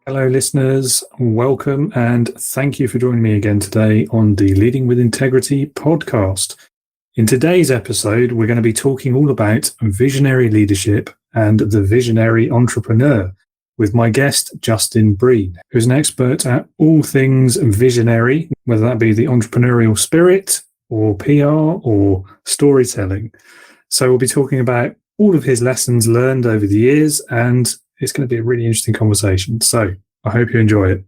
Hello, listeners. Welcome and thank you for joining me again today on the Leading with Integrity podcast. In today's episode, we're going to be talking all about visionary leadership and the visionary entrepreneur with my guest, Justin Breen, who's an expert at all things visionary, whether that be the entrepreneurial spirit or PR or storytelling. So we'll be talking about all of his lessons learned over the years, and it's going to be a really interesting conversation. So I hope you enjoy it.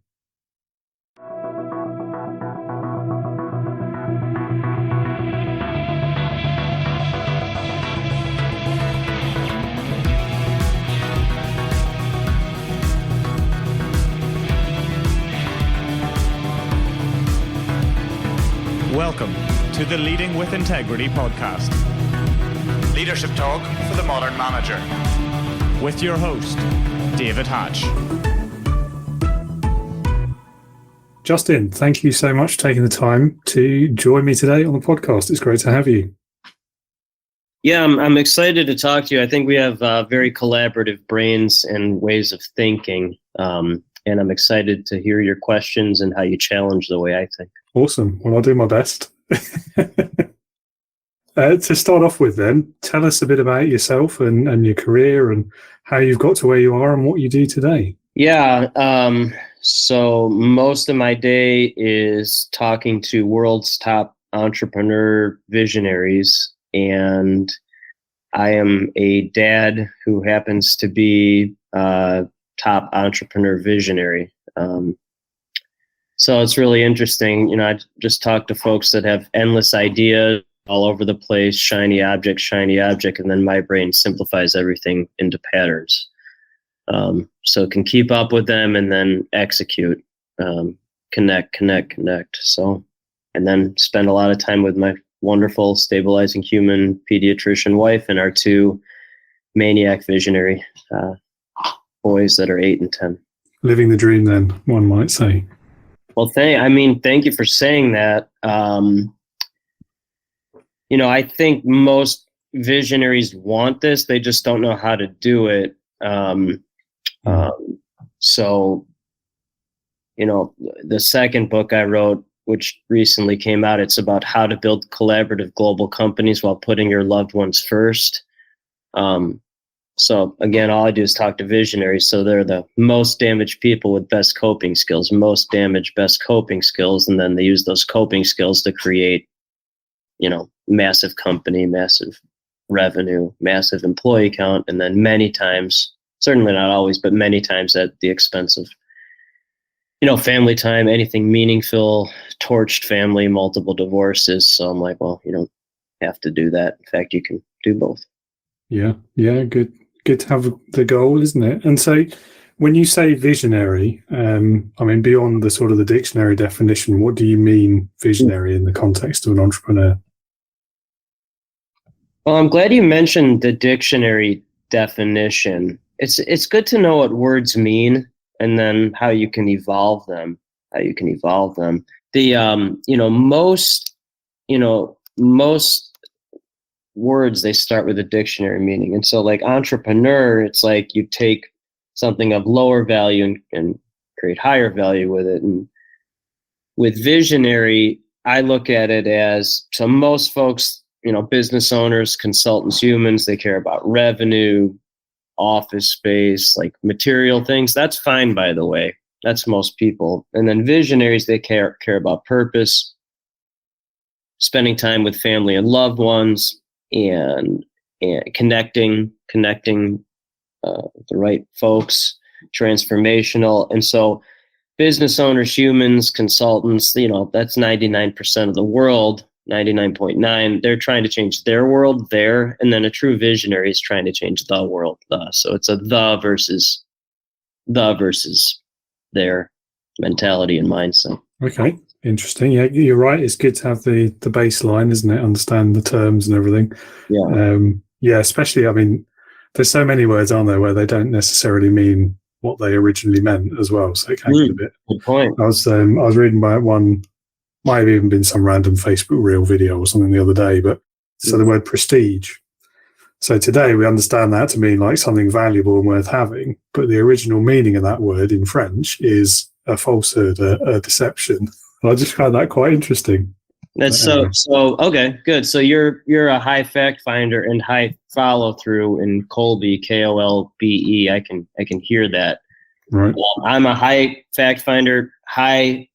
Welcome to the Leading with Integrity podcast. Leadership talk for the modern manager. With your host, David Hatch. Justin, thank you so much for taking the time to join me today on the podcast. It's great to have you. Yeah, I'm excited to talk to you. I think we have very collaborative brains and ways of thinking. And I'm excited to hear your questions and how you challenge the way I think. Awesome. Well, I'll do my best. To start off with then, tell us a bit about yourself and your career and how you've got to where you are and what you do today. Yeah, so most of my day is talking to world's top entrepreneur visionaries, and I am a dad who happens to be a top entrepreneur visionary. So it's really interesting. I just talk to folks that have endless ideas all over the place, shiny object, and then my brain simplifies everything into patterns. So it can keep up with them and then execute, connect. So, and then spend a lot of time with my wonderful, stabilizing human pediatrician wife and our two maniac visionary boys that are 8 and 10. Living the dream then, one might say. Well, thank you for saying that. I think most visionaries want this. They just don't know how to do it. So, the second book I wrote, which recently came out, it's about how to build collaborative global companies while putting your loved ones first. So again, all I do is talk to visionaries. So they're the most damaged people with best coping skills, best coping skills. And then they use those coping skills to create, massive company, massive revenue, massive employee count. And then many times, certainly not always, but many times at the expense of, family time, anything meaningful, torched family, multiple divorces. So I'm like, well, you don't have to do that. In fact, you can do both. Yeah, good to have the goal, isn't it? And so when you say visionary, beyond the sort of the dictionary definition, what do you mean visionary in the context of an entrepreneur? Well, I'm glad you mentioned the dictionary definition. It's good to know what words mean and then how you can evolve them. Most words, they start with a dictionary meaning. And so like entrepreneur, it's like you take something of lower value and create higher value with it. And with visionary, I look at it as, so most folks, business owners, consultants, humans, they care about revenue, office space, like material things. That's fine, by the way. That's most people. And then visionaries, they care about purpose, spending time with family and loved ones, and connecting the right folks, transformational. And so business owners, humans, consultants, that's 99% of the world, 99.9. They're trying to change their world there. And then a true visionary is trying to change the world. So it's a the versus their mentality and mindset. Okay. Interesting. Yeah, you're right. It's good to have the baseline, isn't it? Understand the terms and everything. Yeah. Especially, there's so many words, aren't there, where they don't necessarily mean what they originally meant as well. So it can be a bit. Good point. I was reading about one, might have even been some random Facebook reel video or something the other day, but so the word prestige. So today we understand that to mean like something valuable and worth having, but the original meaning of that word in French is a falsehood, a deception. And I just found that quite interesting. That's Anyway. so okay, good. So you're a high fact finder and high follow through in Kolbe, Kolbe. I can hear that. Right. I'm a high fact finder, high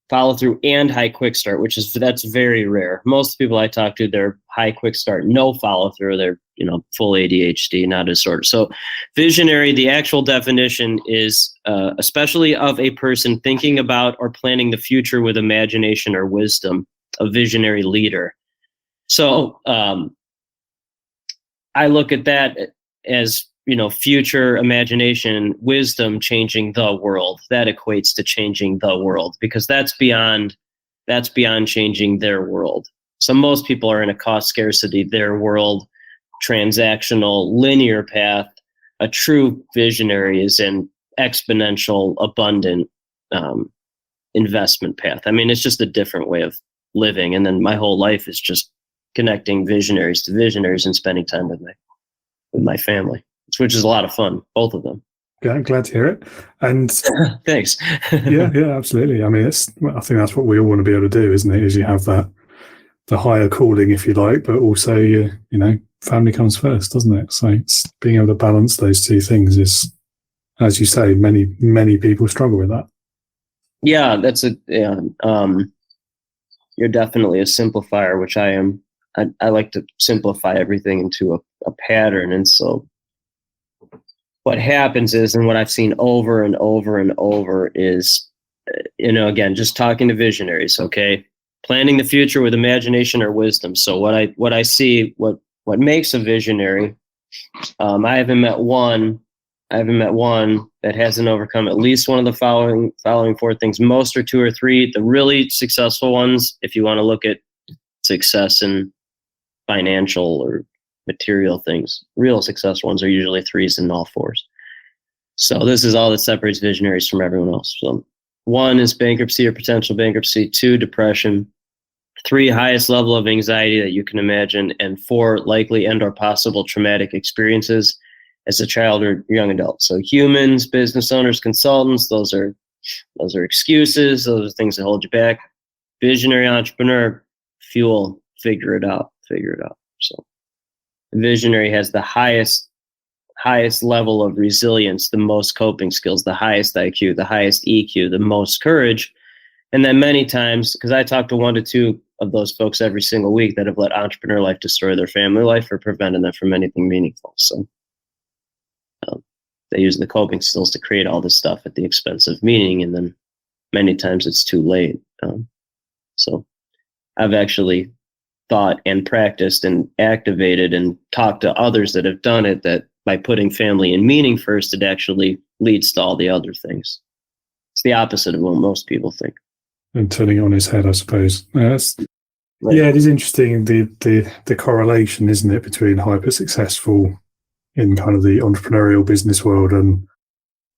follow through, and high quick start, that's very rare. Most people I talk to, they're high quick start, no follow through. They're full ADHD, not disorder. So visionary, the actual definition is especially of a person thinking about or planning the future with imagination or wisdom, a visionary leader. So I look at that as future imagination, wisdom, changing the world. That equates to changing the world, because that's beyond changing their world. So most people are in a cost scarcity, their world, transactional, linear path. A true visionary is an exponential, abundant investment path. I mean, it's just a different way of living. And then my whole life is just connecting visionaries to visionaries and spending time with my family, which is a lot of fun, both of them. Yeah, I'm glad to hear it. And thanks. yeah, absolutely. I mean, I think that's what we all want to be able to do, isn't it? Is you have the higher calling, if you like, but also family comes first, doesn't it? So it's being able to balance those two things is, as you say, many people struggle with that. Yeah, you're definitely a simplifier, which I am. I like to simplify everything into a pattern. And so what happens is, and what I've seen over and over and over is, again, just talking to visionaries, okay? Planning the future with imagination or wisdom. So what I see, what makes a visionary, I haven't met one that hasn't overcome at least one of the following four things. Most are two or three. The really successful ones, if you want to look at success in financial or material things, real successful ones are usually threes and all fours. So this is all that separates visionaries from everyone else. So 1 is bankruptcy or potential bankruptcy. 2, depression. 3, highest level of anxiety that you can imagine. And 4, likely and or possible traumatic experiences as a child or young adult. So humans, business owners, consultants, those are excuses. Those are things that hold you back. Visionary entrepreneur, fuel, figure it out. So visionary has the highest level of resilience, the most coping skills, the highest IQ, the highest EQ, the most courage. And then many times, because I talk to 1 to 2 of those folks every single week that have let entrepreneur life destroy their family life or prevented them from anything meaningful. So they use the coping skills to create all this stuff at the expense of meaning, and then many times it's too late. So I've actually thought and practiced and activated and talked to others that have done it, that by putting family and meaning first, it actually leads to all the other things. It's the opposite of what most people think. And turning it on his head, I suppose. Right. Yeah, it is interesting, the correlation, isn't it, between hyper successful in kind of the entrepreneurial business world and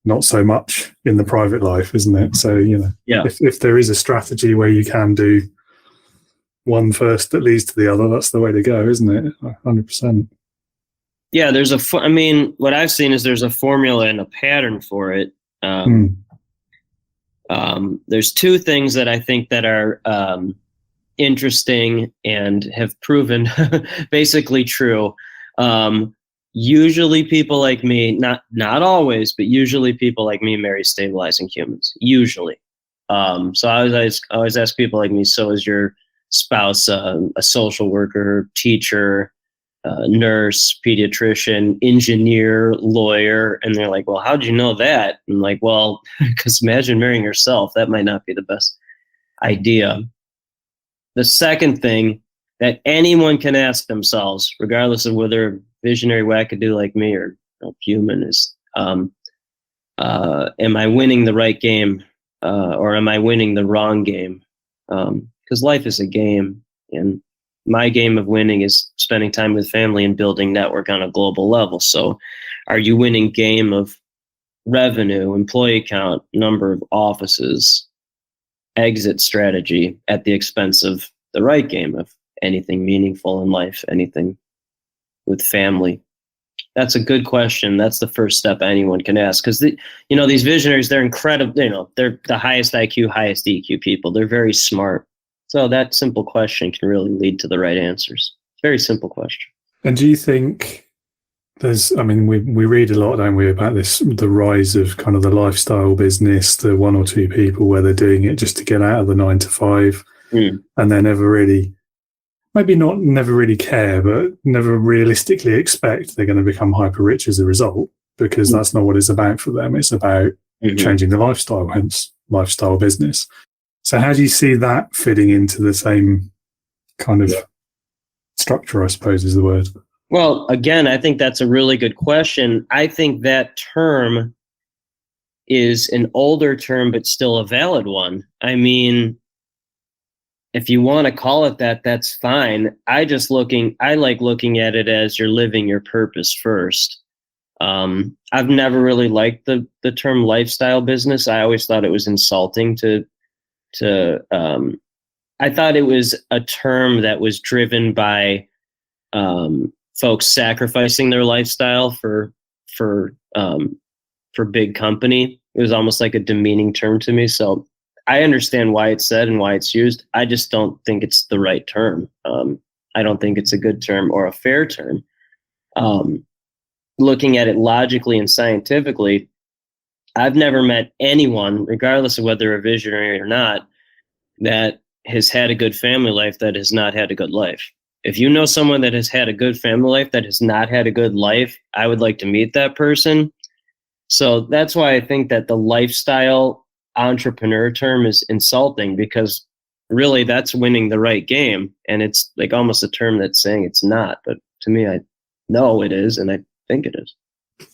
not so much in the private life, isn't it? So, if there is a strategy where you can do one first that leads to the other, that's the way to go, isn't it? 100%. Yeah, what I've seen is there's a formula and a pattern for it. There's 2 things that I think that are interesting and have proven basically true. Usually people like me, not always, but usually people like me marry stabilizing humans. Usually. So I always ask people like me, so is your spouse a social worker, teacher, nurse, pediatrician, engineer, lawyer? And they're like, well, how'd you know that? I'm like, well, because imagine marrying yourself. That might not be the best idea. The second thing that anyone can ask themselves, regardless of whether visionary wackadoo like me or human, is, am I winning the right game or am I winning the wrong game? Because life is a game, and my game of winning is spending time with family and building network on a global level. So are you winning game of revenue, employee count, number of offices, exit strategy at the expense of the right game of anything meaningful in life, anything with family? That's a good question. That's the first step anyone can ask, because these visionaries, they're incredible. They're the highest IQ, highest EQ people. They're very smart. So that simple question can really lead to the right answers. Very simple question. And do you think we read a lot, don't we, about the rise of kind of the lifestyle business, the one or two people where they're doing it just to get out of the 9 to 5, and they never really care, but never realistically expect they're going to become hyper rich as a result, because that's not what it's about for them. It's about changing the lifestyle, hence lifestyle business. So how do you see that fitting into the same kind of structure, I suppose is the word? Well, again, I think that's a really good question. I think that term is an older term, but still a valid one. I mean, if you want to call it that, that's fine. I like looking at it as you're living your purpose first. I've never really liked the term lifestyle business. I always thought it was insulting I thought it was a term that was driven by folks sacrificing their lifestyle for big company. It was almost like a demeaning term to me. So I understand why it's said and why it's used. I just don't think it's the right term. I don't think it's a good term or a fair term. Looking at it logically and scientifically, I've never met anyone, regardless of whether they're a visionary or not, that has had a good family life that has not had a good life. If you know someone that has had a good family life that has not had a good life, I would like to meet that person. So that's why I think that the lifestyle entrepreneur term is insulting, because really that's winning the right game. And it's like almost a term that's saying it's not. But to me, I know it is, and I think it is.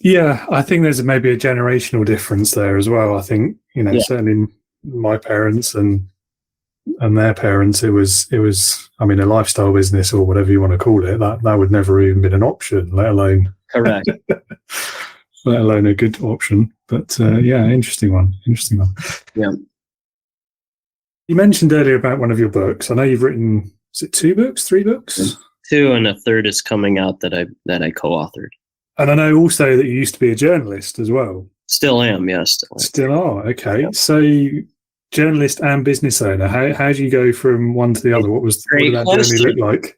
Yeah, I think there's maybe a generational difference there as well. I think, certainly my parents and their parents, it was a lifestyle business or whatever you want to call it, that would never even been an option, let alone correct. Let alone a good option. But interesting one. Yeah. You mentioned earlier about one of your books. I know you've written, is it 2 books, 3 books? 2, and a third is coming out that I co-authored. And I know also that you used to be a journalist as well. Still am, yes. Still are, okay. Yeah. So journalist and business owner, how do you go from one to the other? What did that journey look like?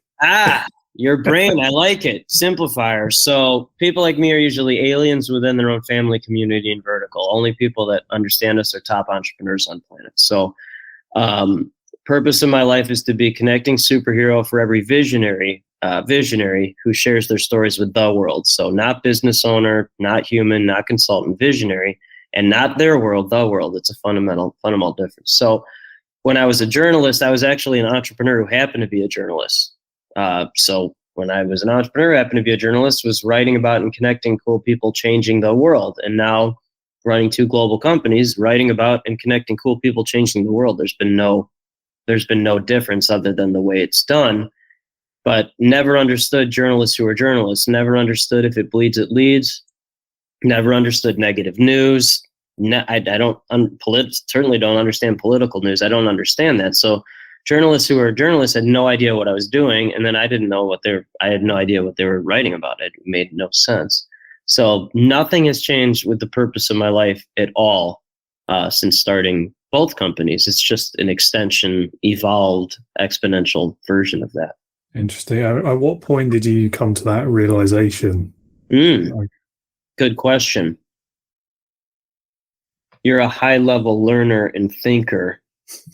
Your brain, I like it. Simplifier. So people like me are usually aliens within their own family, community, and vertical. Only people that understand us are top entrepreneurs on planet. So purpose of my life is to be a connecting superhero for every visionary who shares their stories with the world. So not business owner, not human, not consultant, visionary, and not their world, the world. It's a fundamental difference. So when I was a journalist, I was actually an entrepreneur who happened to be a journalist. So when I was an entrepreneur, I happened to be a journalist, was writing about and connecting cool people changing the world. And now running 2 global companies, writing about and connecting cool people changing the world. There's been no difference other than the way it's done. But never understood journalists who are journalists, never understood if it bleeds, it leads, never understood negative news. Certainly don't understand political news. I don't understand that. So journalists who are journalists had no idea what I was doing. And then I had no idea what they were writing about. It made no sense. So nothing has changed with the purpose of my life at all since starting both companies. It's just an extension, evolved, exponential version of that. Interesting. At what point did you come to that realization? Good question. You're a high-level learner and thinker.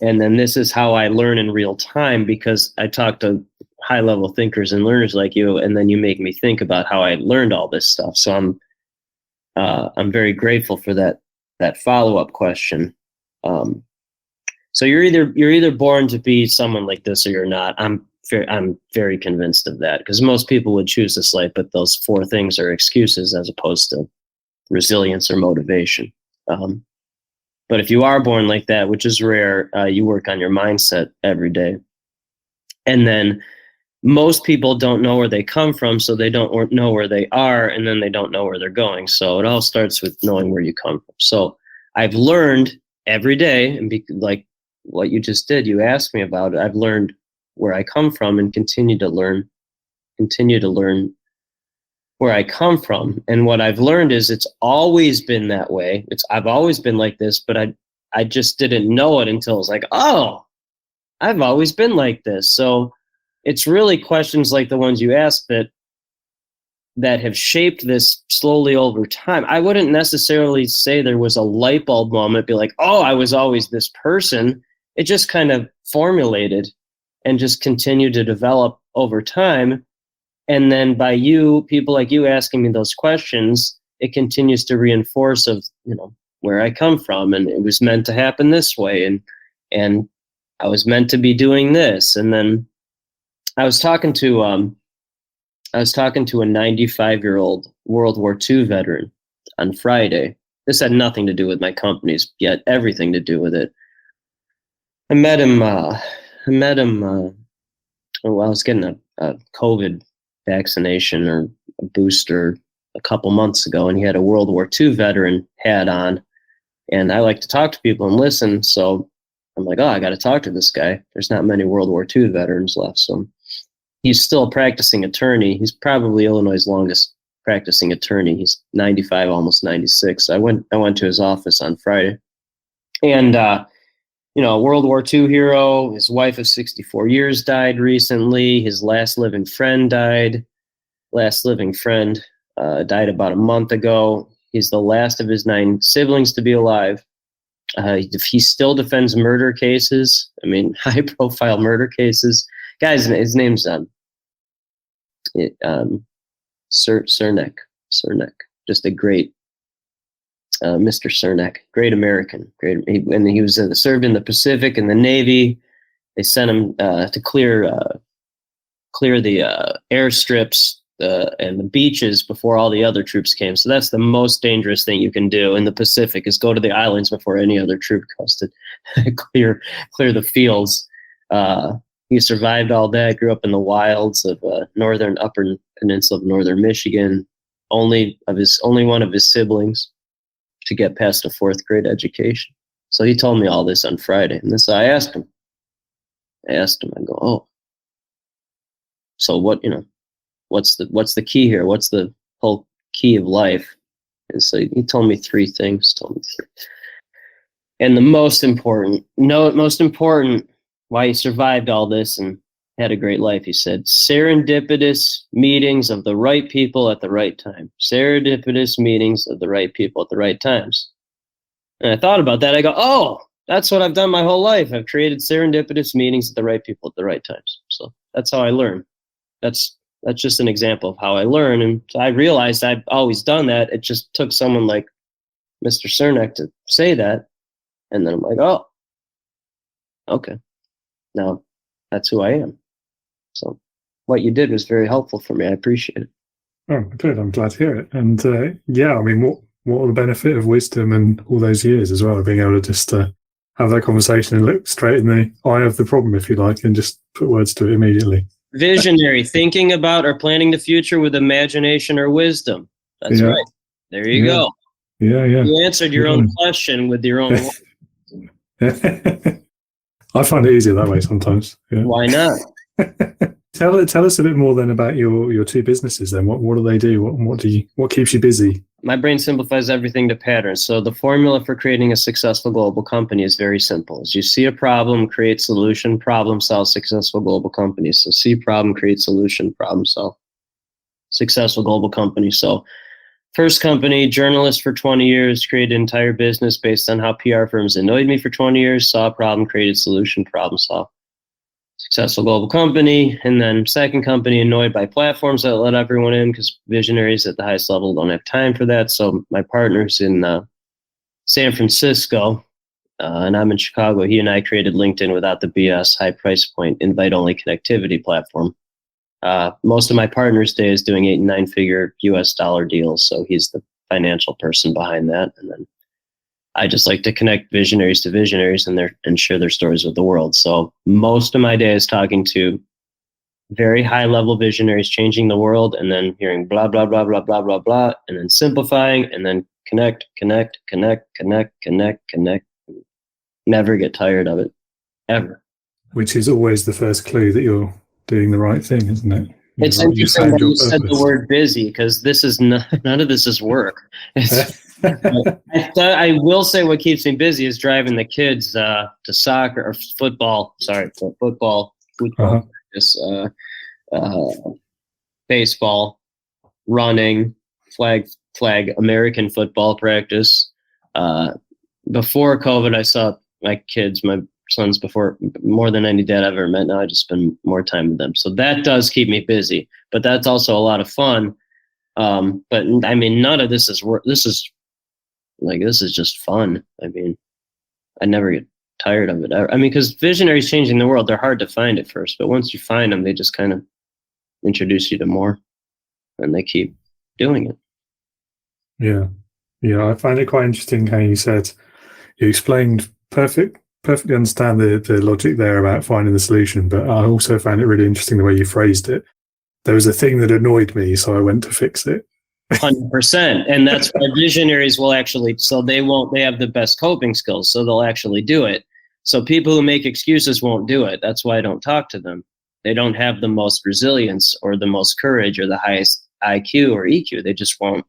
And then this is how I learn in real time, because I talk to high-level thinkers and learners like you, and then you make me think about how I learned all this stuff. So I'm very grateful for that follow-up question. So you're either born to be someone like this or you're not. I'm very convinced of that, because most people would choose this life, but those 4 things are excuses as opposed to resilience or motivation. But if you are born like that, which is rare, you work on your mindset every day. And then most people don't know where they come from, so they don't know where they are, and then they don't know where they're going. So it all starts with knowing where you come from. So I've learned every day, and like what you just did, you asked me about it, I've learned where I come from and continue to learn where I come from. And what I've learned is it's always been that way. I've always been like this, but I just didn't know it until it was like, oh, I've always been like this. So it's really questions like the ones you asked that have shaped this slowly over time. I wouldn't necessarily say there was a light bulb moment, be like, oh, I was always this person. It just kind of formulated and just continued to develop over time. And then by people like you asking me those questions, it continues to reinforce of, where I come from. And it was meant to happen this way. And I was meant to be doing this. And then I was talking to a 95-year-old World War II veteran on Friday. This had nothing to do with my companies, yet everything to do with it. I met him. I was getting a COVID vaccination or a booster a couple months ago, and he had a World War II veteran hat on. And I like to talk to people and listen, so I'm like, oh, I got to talk to this guy. There's not many World War II veterans left, so he's still a practicing attorney. He's probably Illinois' longest practicing attorney. He's 95, almost 96. I went to his office on Friday, and World War II hero. His wife of 64 years died recently. His last living friend died. Died about a month ago. He's the last of his 9 siblings to be alive. He still defends murder cases. I mean, high-profile murder cases. Guys, his name's Cernak. Just a great Mr. Cernak, great American. And he was served in the Pacific and the Navy. They sent him to clear the airstrips and the beaches before all the other troops came. So that's the most dangerous thing you can do in the Pacific, is go to the islands before any other troop goes to clear the fields. He survived all that, grew up in the wilds of northern upper peninsula of northern Michigan, only one of his siblings to get past a 4th grade education. So he told me all this on Friday. And I asked him, I go, oh, so what's the key here? What's the whole key of life? And so he told me 3 things, And the most important, why he survived all this and had a great life, he said, serendipitous meetings of the right people at the right time. Serendipitous meetings of the right people at the right times. And I thought about that. I go, oh, that's what I've done my whole life. I've created serendipitous meetings of the right people at the right times. So that's how I learn. That's just an example of how I learn. And so I realized I've always done that. It just took someone like Mr. Cernak to say that. And then I'm like, oh, okay. Now that's who I am. So what you did was very helpful for me. I appreciate it. Oh, good. I'm glad to hear it. And I mean, what are the benefit of wisdom and all those years as well, of being able to just have that conversation and look straight in the eye of the problem, if you like, and just put words to it immediately. Visionary, thinking about or planning the future with imagination or wisdom. That's right. There you go. Yeah. You answered your own question with your own words. I find it easier that way sometimes. Yeah. Why not? Tell us a bit more then about your 2 businesses. Then what do they do? What keeps you busy? My brain simplifies everything to patterns. So the formula for creating a successful global company is very simple. As you see a problem, create solution, problem solve, successful global company. So see problem, create solution, problem solve, successful global company. So first company, journalist for 20 years, created an entire business based on how PR firms annoyed me for 20 years, saw a problem, created solution, problem solve. Successful global company. And then second company, annoyed by platforms that let everyone in because visionaries at the highest level don't have time for that. So my partner's in San Francisco and I'm in Chicago. He and I created LinkedIn without the BS, high price point, invite only connectivity platform. Most of my partner's day is doing 8 and 9 figure US dollar deals. So he's the financial person behind that. And then I just like to connect visionaries to visionaries and share their stories with the world. So most of my day is talking to very high level visionaries changing the world, and then hearing blah, blah, blah, blah, blah, blah, blah, and then simplifying, and then connect. Never get tired of it, ever. Which is always the first clue that you're doing the right thing, isn't it? It's You interesting found that your you said the purpose. word busy, because this is none of this is work. I will say what keeps me busy is driving the kids to soccer or football. Sorry, football Uh-huh. practice, baseball, running, flag American football practice. Before COVID, I saw my kids, my sons, before more than any dad I've ever met. Now I just spend more time with them, so that does keep me busy. But that's also a lot of fun. But I mean, none of this is work. This is just fun. I mean, I never get tired of it. I mean, because visionaries changing the world, they're hard to find at first, but once you find them, they just kind of introduce you to more, and they keep doing it. Yeah. Yeah, I find it quite interesting how you said, you explained perfectly understand the logic there about finding the solution, but I also found it really interesting the way you phrased it. There was a thing that annoyed me, so I went to fix it. 100%. And that's why visionaries will actually, they have the best coping skills, so they'll actually do it. So people who make excuses won't do it. That's why I don't talk to them. They don't have the most resilience or the most courage or the highest IQ or EQ. They just won't.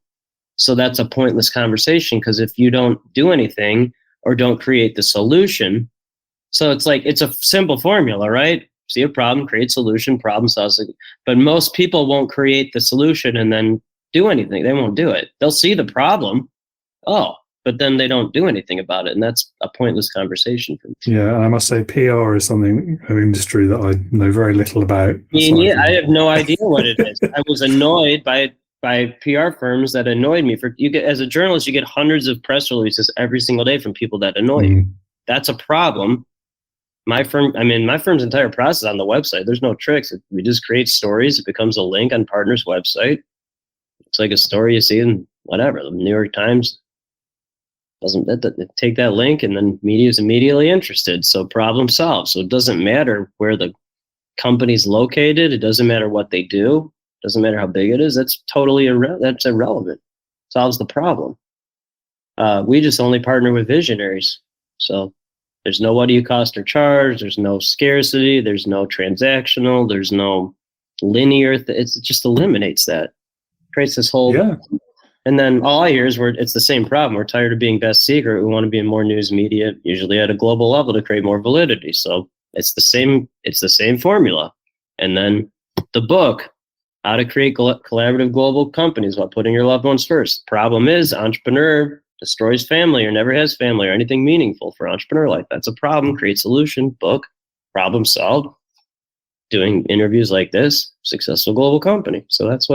So that's a pointless conversation, because if you don't do anything or don't create the solution, so it's a simple formula, right? See a problem, create solution, problem solves it. But most people won't create the solution and then do anything. They won't do it. They'll see the problem, but then they don't do anything about it, and that's a pointless conversation for me. Yeah, and I must say PR is an industry that I know very little about. I have no idea what it is. I was annoyed by PR firms that annoyed me. As a journalist, you get hundreds of press releases every single day from people that annoy you. That's a problem. My firm's entire process on the website, there's no tricks. We just create stories. It becomes a link on partner's website. It's like a story you see in whatever, the New York Times. Take that link, and then media is immediately interested. So problem solved. So it doesn't matter where the company's located. It doesn't matter what they do. It doesn't matter how big it is. That's totally that's irrelevant. Solves the problem. We just only partner with visionaries. So there's no what do you cost or charge. There's no scarcity. There's no transactional. There's no linear. It just eliminates that. Creates this whole. Yeah. And then all I hear is it's the same problem. We're tired of being best secret. We want to be in more news media, usually at a global level, to create more validity. So it's the same formula. And then the book, How to Create Collaborative Global Companies While Putting Your Loved Ones First. Problem is, entrepreneur destroys family or never has family or anything meaningful for entrepreneur life. That's a problem. Create solution, book, problem solved. Doing interviews like this, successful global company. So that's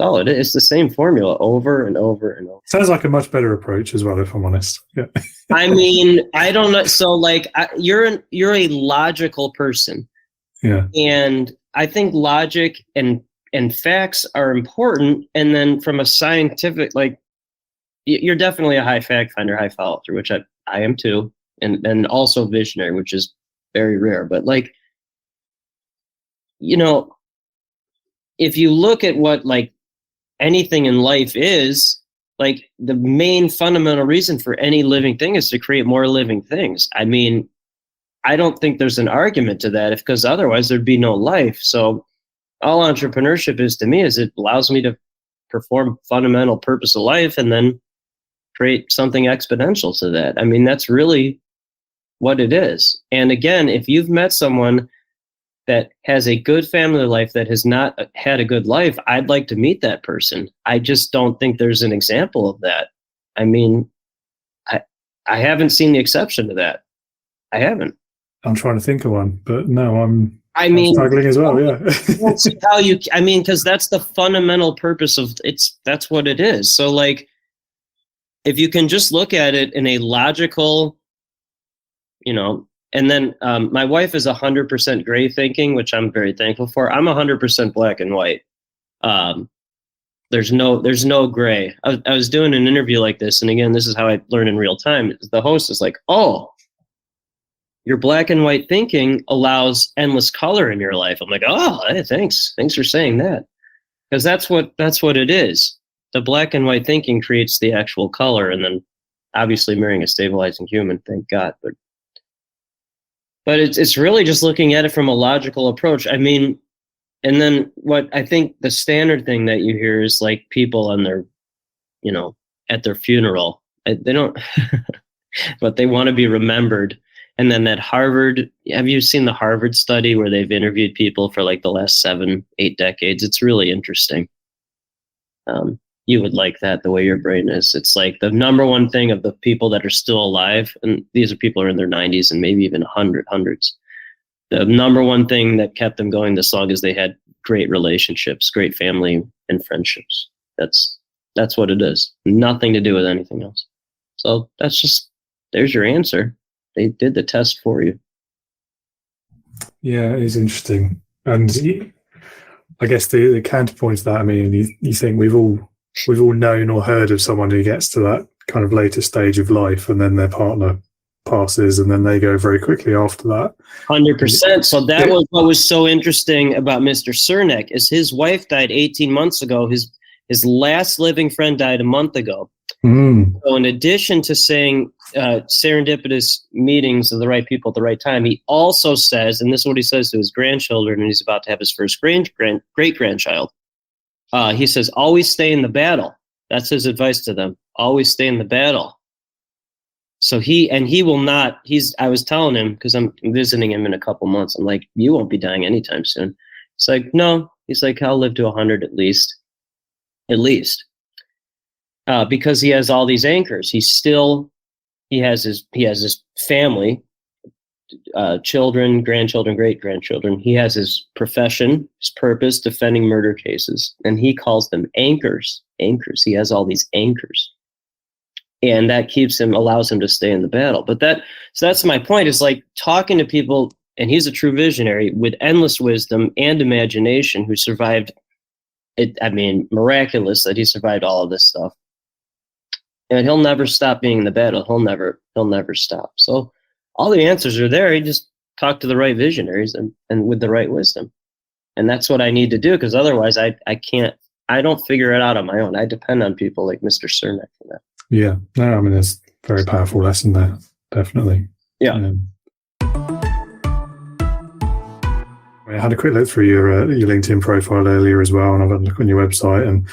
all it is. It's the same formula over and over and over. Sounds like a much better approach as well, if I'm honest. Yeah. I mean, I don't know. So you're a logical person. Yeah. And I think logic and facts are important. And then from a scientific, you're definitely a high fact finder, high follow through, which I am too. And also visionary, which is very rare. But if you look at what anything in life is, the main fundamental reason for any living thing is to create more living things. I mean, I don't think there's an argument to that, because otherwise there'd be no life. So all entrepreneurship is to me is it allows me to perform fundamental purpose of life and then create something exponential to that. I mean, that's really what it is. And again, if you've met someone that has a good family life that has not had a good life, I'd like to meet that person. I just don't think there's an example of that. I mean, I haven't seen the exception to that. I haven't. I'm trying to think of one, but no, I'm struggling as well. Yeah. Because that's the fundamental purpose of that's what it is. So if you can just look at it in a logical, and then my wife is 100% gray thinking, which I'm very thankful for. I'm 100% black and white. There's no gray. I was doing an interview like this, and again, this is how I learn in real time. The host is like, "Oh, your black and white thinking allows endless color in your life." I'm like, "Oh, hey, thanks for saying that," because that's what it is. The black and white thinking creates the actual color, and then obviously marrying a stabilizing human, thank God, but it's really just looking at it from a logical approach. I mean, And then what I think the standard thing that you hear is like people on their, at their funeral, they don't, but they want to be remembered. And then that Harvard, have you seen the Harvard study where they've interviewed people for like the last 7-8 decades? It's really interesting. You would like that, the way your brain is. It's like the number one thing of the people that are still alive, and these are people who are in their 90s and maybe even hundreds. The number one thing that kept them going this long is they had great relationships, great family and friendships. That's what it is. Nothing to do with anything else. So there's your answer. They did the test for you. Yeah, it is interesting. And I guess the counterpoint to that, I mean, you think we've all known or heard of someone who gets to that kind of later stage of life and then their partner passes and then they go very quickly after that. 100%. So that was what was so interesting about Mr. Cernak is his wife died 18 months ago. His last living friend died a month ago. So in addition to saying serendipitous meetings of the right people at the right time, he also says, and this is what he says to his grandchildren, and he's about to have his first great-grandchild. He says, always stay in the battle. That's his advice to them. Always stay in the battle. So he will not, I was telling him, because I'm visiting him in a couple months, I'm like, you won't be dying anytime soon. It's like, no. He's like, I'll live to 100 at least. At least. Because he has all these anchors. He has his family, children, grandchildren, great-grandchildren. He has his profession, his purpose, defending murder cases. And he calls them anchors. Anchors. He has all these anchors. And that allows him to stay in the battle. But that's my point, is like talking to people, and he's a true visionary with endless wisdom and imagination who survived it. I mean, miraculous that he survived all of this stuff. And he'll never stop being in the battle. He'll never stop. So all the answers are there. You just talk to the right visionaries and with the right wisdom. And that's what I need to do, because otherwise I don't figure it out on my own. I depend on people like Mr. Cernak for that. Yeah. No, I mean, there's a very powerful lesson there. Definitely. Yeah. I had a quick look through your LinkedIn profile earlier as well, and I've had a look on your website, and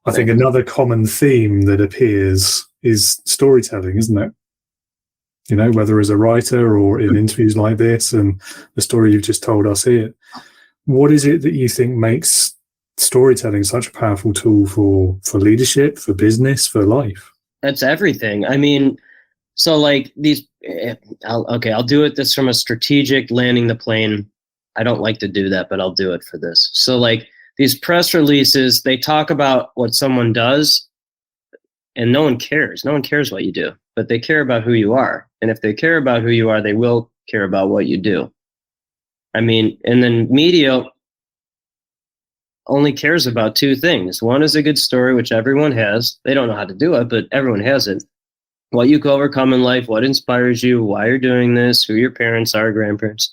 I think another common theme that appears is storytelling, isn't it? Whether as a writer or in interviews like this and the story you've just told us here. What is it that you think makes storytelling such a powerful tool for leadership, for business, for life? That's everything. I mean, so like I'll do this from a strategic landing the plane. I don't like to do that, but I'll do it for this. So like these press releases, they talk about what someone does and no one cares. No one cares what you do, but they care about who you are. And if they care about who you are, they will care about what you do. I mean, and then media only cares about two things. One is a good story, which everyone has. They don't know how to do it, but everyone has it. What you can overcome in life, what inspires you, why you're doing this, who your parents are, grandparents.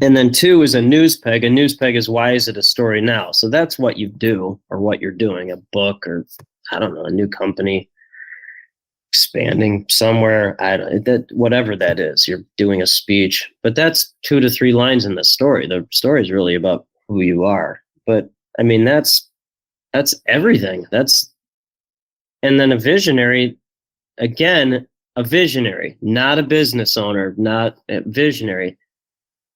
And then two is a news peg. A news peg is, why is it a story now? So that's what you do or what you're doing, a book or, I don't know, a new company, expanding somewhere, whatever that is. You're doing a speech, but that's 2 to 3 lines in the story. The story is really about who you are. But I mean, that's everything. And then a visionary, again, a visionary, not a business owner, not a visionary.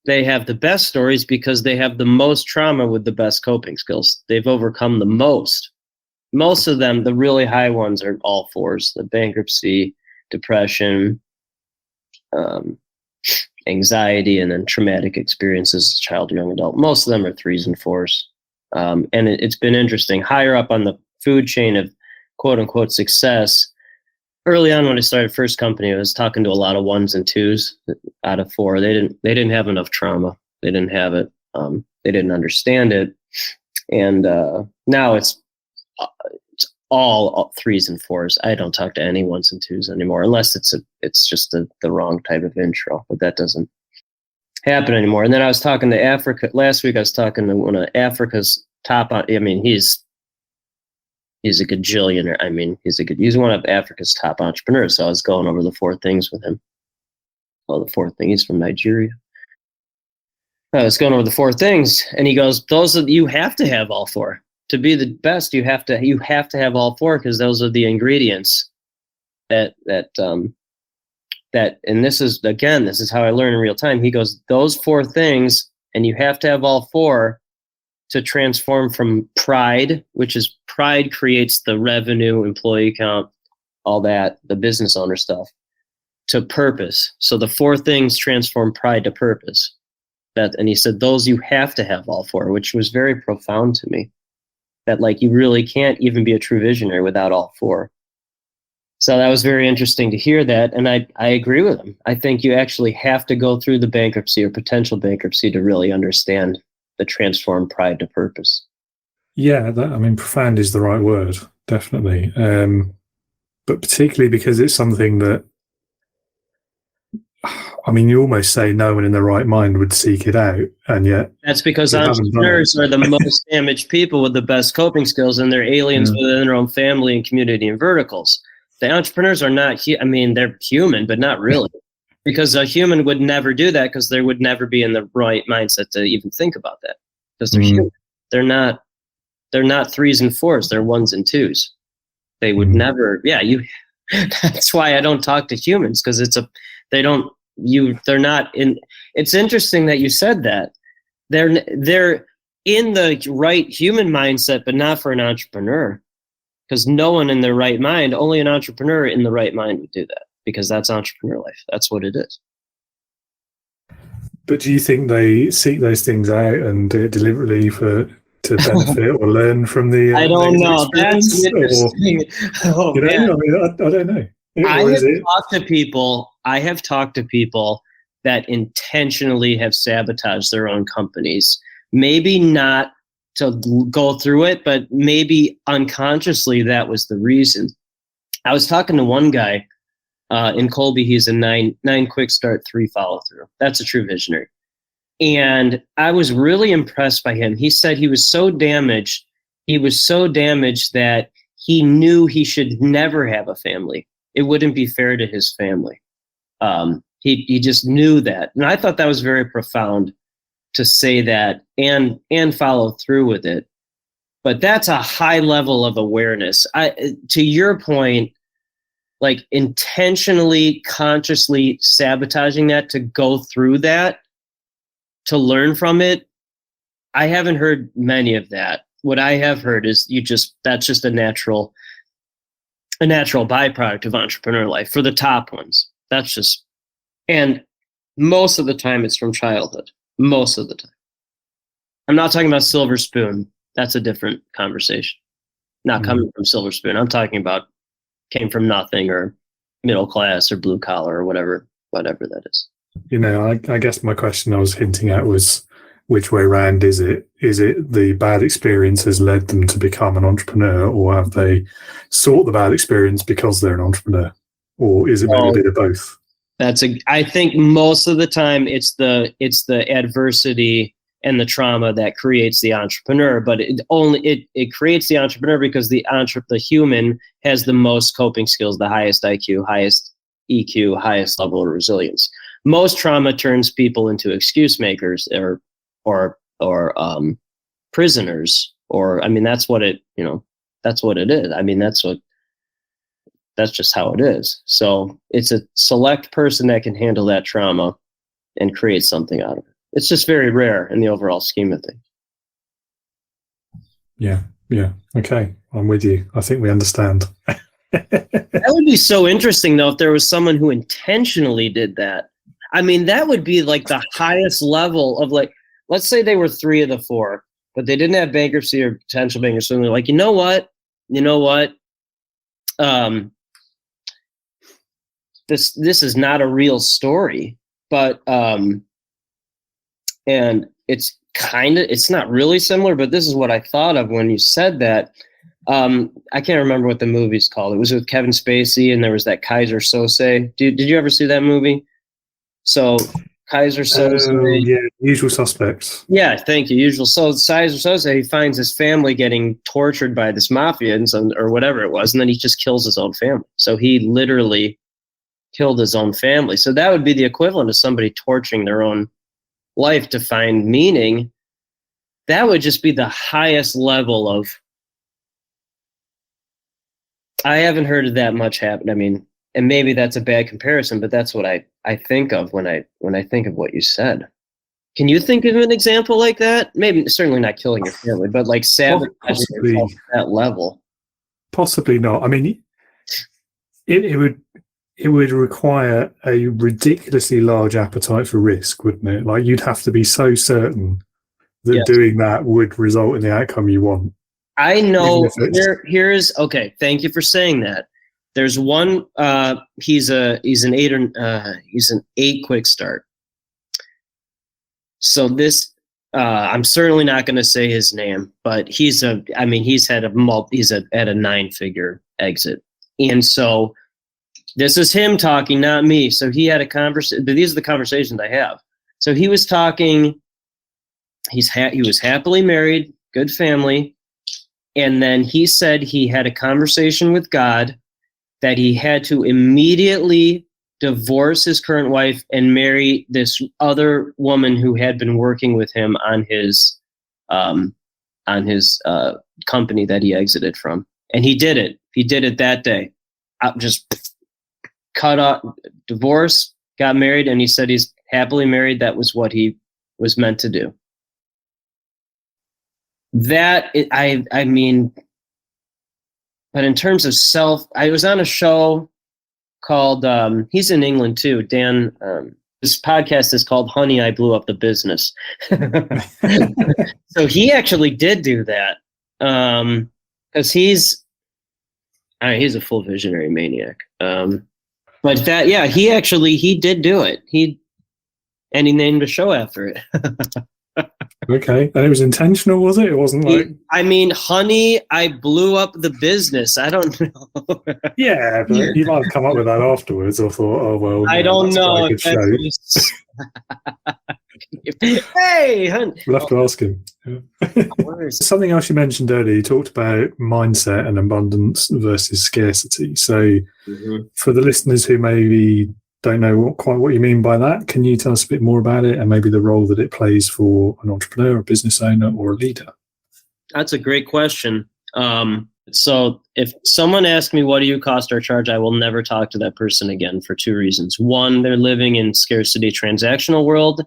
They have the best stories because they have the most trauma with the best coping skills. They've overcome the most. Most of them, the really high ones, are all 4s: the bankruptcy, depression, anxiety, and then traumatic experiences as a child, young adult. Most of them are 3s and 4s. And it's been interesting. Higher up on the food chain of quote unquote success, early on when I started first company, I was talking to a lot of 1s and 2s out of 4. They didn't have enough trauma. They didn't have it. They didn't understand it. And now it's all 3s and 4s. I don't talk to any 1s and 2s anymore, unless it's just the wrong type of intro. But that doesn't happen anymore. And then I was talking to Africa last week. I was talking to one of Africa's top. I mean, he's a gajillionaire. I mean, he's one of Africa's top entrepreneurs. So I was going over the 4 things with him. Well, the 4th thing, he's from Nigeria. I was going over the 4 things, and he goes, you have to have all 4 to be the best. You have to have all 4, because those are the ingredients that, and this is how I learn in real time. He goes, those 4 things, and you have to have all 4 to transform from pride, which is pride creates the revenue, employee count, all that, the business owner stuff, to purpose. So the 4 things transform pride to purpose. And he said, those you have to have all 4, which was very profound to me. That like you really can't even be a true visionary without all 4. So that was very interesting to hear that, and I agree with him. I think you actually have to go through the bankruptcy or potential bankruptcy to really understand the transformed pride to purpose. Yeah, profound is the right word, definitely. But particularly because it's something that, you almost say no one in their right mind would seek it out, and yet that's because entrepreneurs are the most damaged people with the best coping skills, and they're aliens within their own family and community and verticals. The entrepreneurs are not, they're human, but not really. Because a human would never do that, because they would never be in the right mindset to even think about that. Because they're human. They're not 3s and 4s, they're 1s and 2s. They would never, that's why I don't talk to humans, because they're not in, it's interesting that you said that. They're in the right human mindset, but not for an entrepreneur. Because no one in their right mind, only an entrepreneur in the right mind would do that, because that's entrepreneur life. That's what it is. But do you think they seek those things out and do it deliberately to benefit or learn from the? I don't know. That's interesting. I don't know. I have talked to people that intentionally have sabotaged their own companies. Maybe not to go through it, but maybe unconsciously that was the reason. I was talking to one guy in Colby. He's a 9 quick start, 3 follow through. That's a true visionary. And I was really impressed by him. He said he was so damaged. He was so damaged that he knew he should never have a family. It wouldn't be fair to his family. He just knew that. And I thought that was very profound to say that and follow through with it. But that's a high level of awareness. To your point, like intentionally, consciously sabotaging that to go through that, to learn from it, I haven't heard many of that. What I have heard is that's just a natural byproduct of entrepreneur life for the top ones. And most of the time it's from childhood. Most of the time. I'm not talking about silver spoon. That's a different conversation. Not coming from silver spoon. I'm talking about came from nothing or middle class or blue collar or whatever that is. I guess my question I was hinting at was which way round is it? Is it the bad experience has led them to become an entrepreneur, or have they sought the bad experience because they're an entrepreneur? Or is it maybe a bit of both? I think most of the time it's the adversity and the trauma that creates the entrepreneur, but it creates the entrepreneur because the human has the most coping skills, the highest IQ, highest EQ, highest level of resilience. Most trauma turns people into excuse makers or prisoners, that's what it is. That's just how it is. So it's a select person that can handle that trauma and create something out of it. It's just very rare in the overall scheme of things. Yeah. Okay, I'm with you. I think we understand. That would be so interesting, though, if there was someone who intentionally did that. That would be like the highest level of, like, let's say they were 3 of the 4, but they didn't have bankruptcy or potential bankruptcy. And they're like, you know what? This is not a real story, but and it's not really similar, but this is what I thought of when you said that. I can't remember what the movie's called. It was with Kevin Spacey, and there was that Kaiser Sose. Did you ever see that movie? So Kaiser Sose. Yeah, Usual Suspects. Yeah, thank you. So Kaiser Sose, he finds his family getting tortured by this mafia or whatever it was, and then he just kills his own family. So he literally killed his own family. So that would be the equivalent of somebody torturing their own life to find meaning, that would just be the highest level of, I haven't heard of that much happen. I mean, and maybe that's a bad comparison, but that's what I think of when I think of what you said. Can you think of an example like that? Maybe certainly not killing your family, but like sabotaging yourself at that level. Possibly not. I mean, it would require a ridiculously large appetite for risk, wouldn't it? Like you'd have to be so certain that doing that would result in the outcome you want. I know. Here's okay. Thank you for saying that. There's one. He's an 8 quick start. So this, I'm certainly not going to say his name, but he's at a 9-figure exit, and so this is him talking, not me. So he had a conversation. These are the conversations I have. So he was talking. He was happily married, good family. And then he said he had a conversation with God that he had to immediately divorce his current wife and marry this other woman who had been working with him on his company that he exited from. And he did it. He did it that day. Just cut off, divorce, got married, and he said he's happily married. That was what he was meant to do. I mean, but in terms of I was on a show called, he's in England too, Dan, this podcast is called Honey, I Blew Up the Business. So he actually did do that. Cause he's a full visionary maniac. But he did do it. He named a show after it. Okay. And it was intentional, was it? It wasn't like... Honey, I blew up the business. I don't know. Yeah, but you might have come up with that afterwards or thought, oh, well... I don't know. Hey, honey. We'll have to ask him. Yeah. Something else you mentioned earlier, you talked about mindset and abundance versus scarcity. So for the listeners who maybe don't know quite what you mean by that, can you tell us a bit more about it and maybe the role that it plays for an entrepreneur, a business owner, or a leader? That's a great question. So if someone asks me, what do you cost or charge, I will never talk to that person again for 2 reasons. 1, they're living in scarcity transactional world.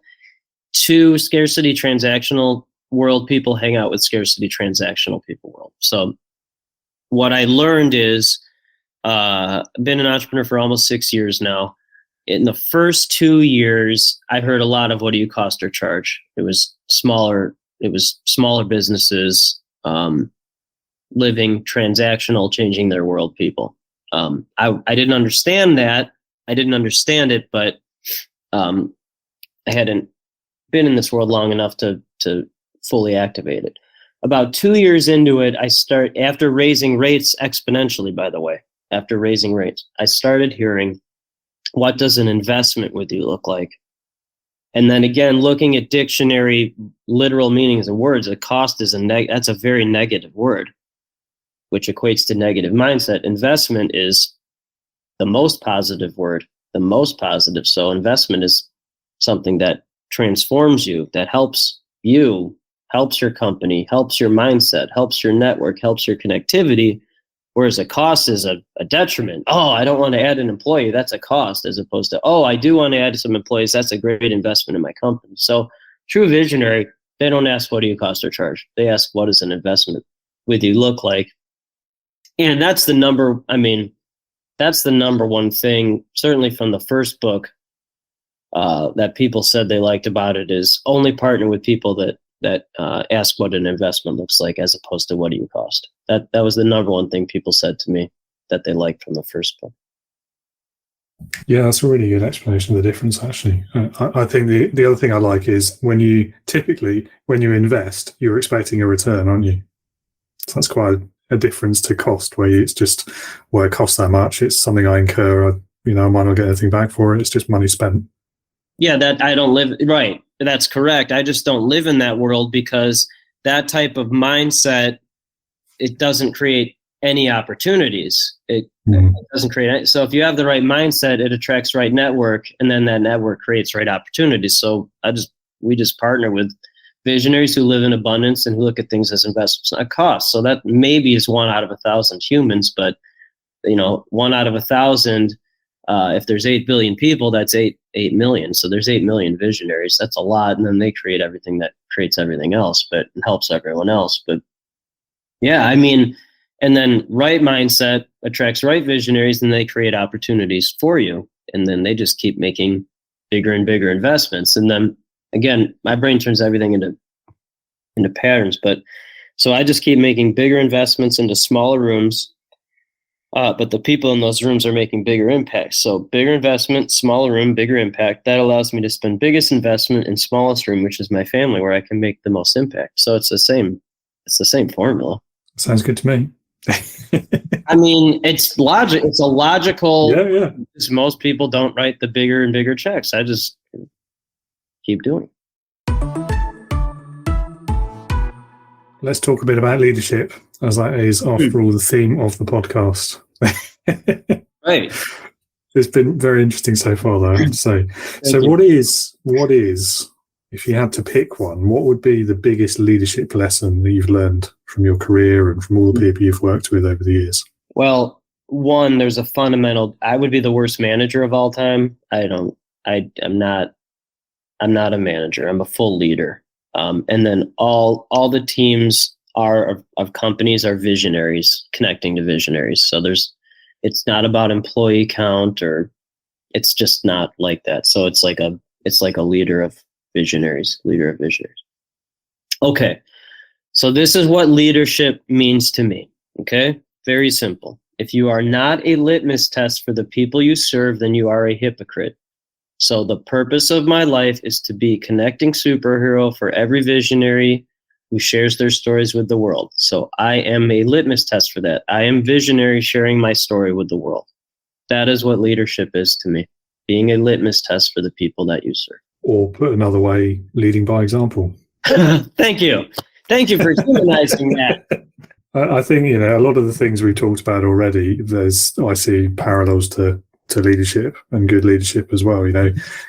2, scarcity transactional world people hang out with scarcity transactional people world. So what I learned is, I've been an entrepreneur for almost 6 years now. In the first 2 years, I heard a lot of what do you cost or charge. It was smaller businesses, living transactional, changing their world people. I didn't understand that. I didn't understand it, but I hadn't been in this world long enough to fully activate it. About 2 years into it, after raising rates exponentially, by the way, after raising rates, I started hearing, what does an investment with you look like? And then again, looking at dictionary literal meanings and words, a cost is that's a very negative word, which equates to negative mindset. Investment is the most positive word, the most positive. So investment is something that transforms you, that helps you, helps your company, helps your mindset, helps your network, helps your connectivity. Whereas a cost is a detriment. Oh, I don't want to add an employee. That's a cost, as opposed to, oh, I do want to add some employees. That's a great investment in my company. So true visionary, they don't ask, what do you cost or charge? They ask, what does an investment with you look like? And that's the number one thing, certainly from the first book, that people said they liked about it, is only partner with people that ask what an investment looks like, as opposed to what do you cost. That was the number one thing people said to me that they liked from the first book. Yeah, that's a really good explanation of the difference, actually. I think the other thing I like is when you invest, you're expecting a return, aren't you? So that's quite a difference to cost, where it's just, well, it costs that much. It's something I incur. I might not get anything back for it. It's just money spent. Yeah, that I don't live, right. That's correct. I just don't live in that world, because that type of mindset, it doesn't create any opportunities. It doesn't create any. So if you have the right mindset, it attracts right network, and then that network creates right opportunities. So I just we just partner with visionaries who live in abundance and who look at things as investments, not costs. So that maybe is 1 out of 1,000 humans, but 1 out of 1,000. If there's 8 billion people, that's 8 million. So there's 8 million visionaries. That's a lot. And then they create everything that creates everything else, but helps everyone else. But yeah, I mean, and then right mindset attracts right visionaries, and they create opportunities for you. And then they just keep making bigger and bigger investments. And then again, my brain turns everything into patterns. But so I just keep making bigger investments into smaller rooms. But the people in those rooms are making bigger impacts. So bigger investment, smaller room, bigger impact. That allows me to spend biggest investment in smallest room, which is my family, where I can make the most impact. So it's the same formula. Sounds good to me. I mean, it's logic. It's a logical. Yeah. Because most people don't write the bigger and bigger checks. I just keep doing it. Let's talk a bit about leadership, as that is, after all, the theme of the podcast. Right. It's been very interesting so far, though, I have to say. So what is, if you had to pick one, what would be the biggest leadership lesson that you've learned from your career and from all the people you've worked with over the years? Well, one, there's a fundamental, I would be the worst manager of all time. I'm not a manager. I'm a full leader. And then all the teams of companies are visionaries connecting to visionaries. So it's not about employee count, or it's just not like that. So it's like a leader of visionaries. Okay. So this is what leadership means to me. Okay. Very simple. If you are not a litmus test for the people you serve, then you are a hypocrite. So the purpose of my life is to be connecting superhero for every visionary who shares their stories with the world. So I am a litmus test for that. I am visionary sharing my story with the world. That is what leadership is to me, being a litmus test for the people that you serve. Or put another way, leading by example. Thank you. Thank you for humanizing that. I think, a lot of the things we talked about already, I see parallels to leadership and good leadership as well.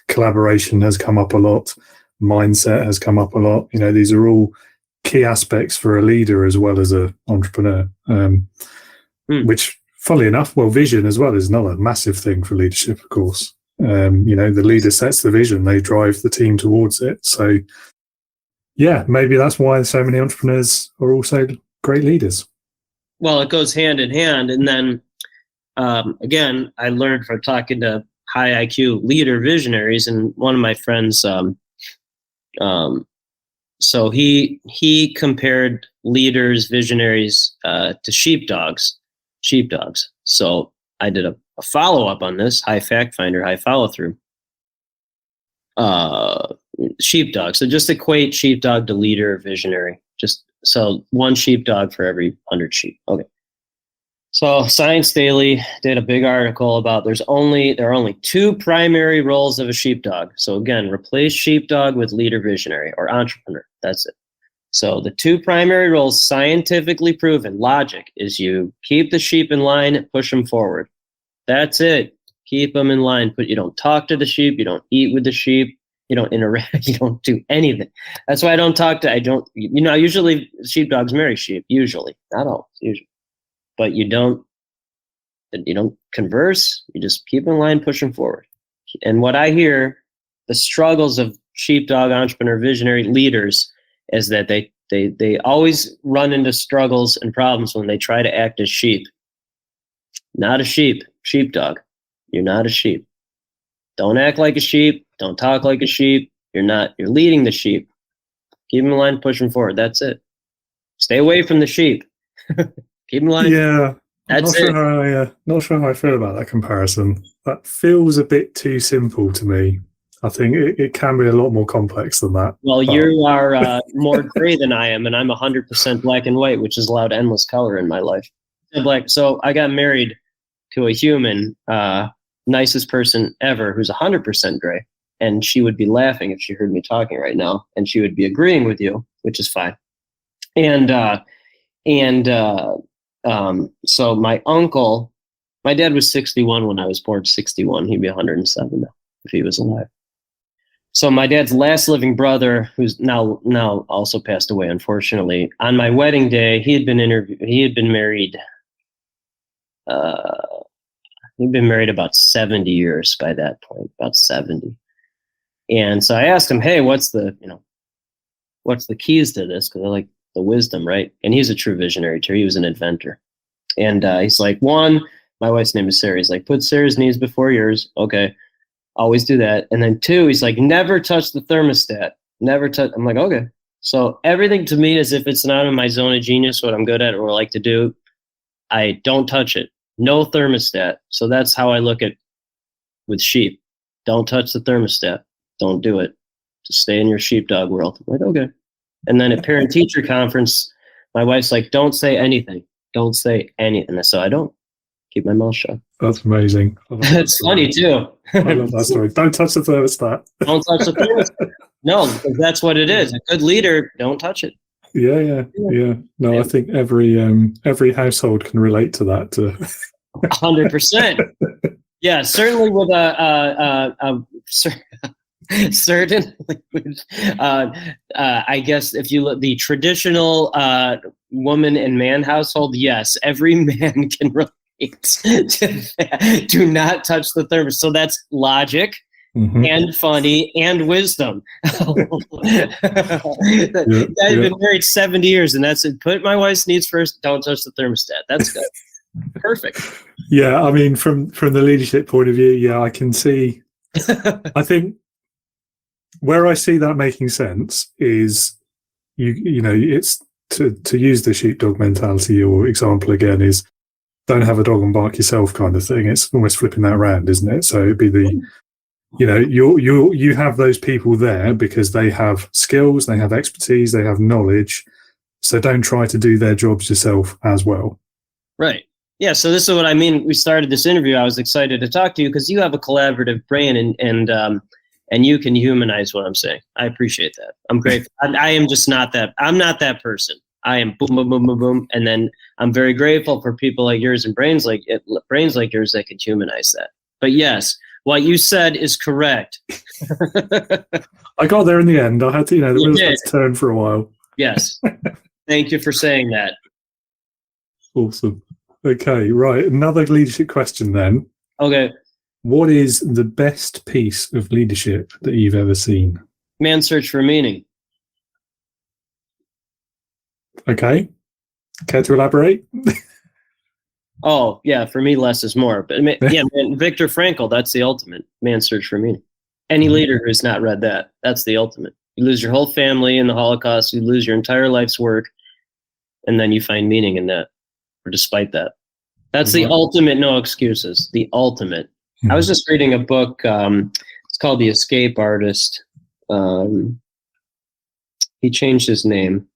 Collaboration has come up a lot. Mindset has come up a lot. These are all key aspects for a leader as well as an entrepreneur, which, funnily enough, vision as well is another massive thing for leadership, of course. The leader sets the vision, they drive the team towards it. So, yeah, maybe that's why so many entrepreneurs are also great leaders. Well, it goes hand in hand. And then, again, I learned from talking to high IQ leader visionaries, and one of my friends, so he compared leaders, visionaries, to sheepdogs. So I did a follow-up on this, high fact finder, high follow-through. Sheepdog. So just equate sheepdog to leader, visionary. Just so one sheepdog for every 100 sheep. Okay. So Science Daily did a big article about there are only 2 primary roles of a sheepdog. So again, replace sheepdog with leader, visionary, or entrepreneur. That's it. So the 2 primary roles, scientifically proven, logic, is you keep the sheep in line and push them forward. That's it. Keep them in line. You don't talk to the sheep. You don't eat with the sheep. You don't interact. You don't do anything. That's why usually sheepdogs marry sheep. Usually, not always. Usually. But you don't converse. You just keep in line, push them forward. And what I hear, the struggles of sheepdog, entrepreneur, visionary leaders, is that they always run into struggles and problems when they try to act as sheep. Not a sheep, sheepdog. You're not a sheep. Don't act like a sheep. Don't talk like a sheep. You're leading the sheep. Keep them in line, push them forward. That's it. Stay away from the sheep. Keep them in line. Yeah. That's Not sure how I feel about that comparison. That feels a bit too simple to me. I think it can be a lot more complex than that. Well, you are more gray than I am, and I'm 100% black and white, which has allowed endless color in my life. So I got married to a human, nicest person ever, who's 100% gray, and she would be laughing if she heard me talking right now, and she would be agreeing with you, which is fine. So my uncle, my dad was 61 when I was born. 61, he'd be 107 now if he was alive. So my dad's last living brother, who's now also passed away, unfortunately, on my wedding day, he had been married. He'd been married about 70 years by that point, about 70. And so I asked him, hey, what's the keys to this? Because I like the wisdom, right? And he's a true visionary too. He was an inventor. And he's like, one, my wife's name is Sarah. He's like, put Sarah's needs before yours. Okay. Always do that. And then two, he's like, never touch the thermostat. Never touch. I'm like, okay. So everything to me is if it's not in my zone of genius, what I'm good at or like to do, I don't touch it. No thermostat. So that's how I look at with sheep. Don't touch the thermostat. Don't do it. Just stay in your sheepdog world. I'm like, okay. And then at parent-teacher conference, my wife's like, don't say anything. Don't say anything. So I don't. Keep my mouth shut. That's amazing. It's funny, too. I love that story. Don't touch the thermostat. Don't touch the thermostat. No, because that's what it is. A good leader, don't touch it. Yeah. No, yeah. I think every household can relate to that. 100%. Yeah, certainly with certainly. I guess if you look the traditional woman and man household, yes, every man can relate to that. Do not touch the thermos. So that's logic. Mm-hmm. And funny and wisdom. I've been married 70 years, and that's it. Put my wife's needs first. Don't touch the thermostat. That's good. Perfect. Yeah, I mean, from the leadership point of view, yeah, I can see. I think where I see that making sense is you know it's to use the sheepdog mentality or example again is don't have a dog and bark yourself kind of thing. It's almost flipping that around, isn't it? So it'd be the you have those people there because they have skills, they have expertise, they have knowledge. So don't try to do their jobs yourself as well. Right. Yeah. So this is what I mean. We started this interview. I was excited to talk to you because you have a collaborative brain and you can humanize what I'm saying. I appreciate that. I'm grateful. I am just not that. I'm not that person. I am boom, boom, boom, boom, boom. And then I'm very grateful for people like yours and brains like yours that can humanize that. But yes, what you said is correct. I got there in the end. I had to, the wheels had to turn for a while. Yes. Thank you for saying that. Awesome. Okay, right. Another leadership question then. Okay. What is the best piece of leadership that you've ever seen? Man's Search for Meaning. Okay. Care to elaborate? Oh, yeah. For me, less is more. But yeah, man, Viktor Frankl, that's the ultimate. Man's Search for Meaning. Any leader who's not read that, that's the ultimate. You lose your whole family in the Holocaust. You lose your entire life's work. And then you find meaning in that, or despite that. That's the ultimate, no excuses. The ultimate. I was just reading a book. It's called The Escape Artist. He changed his name.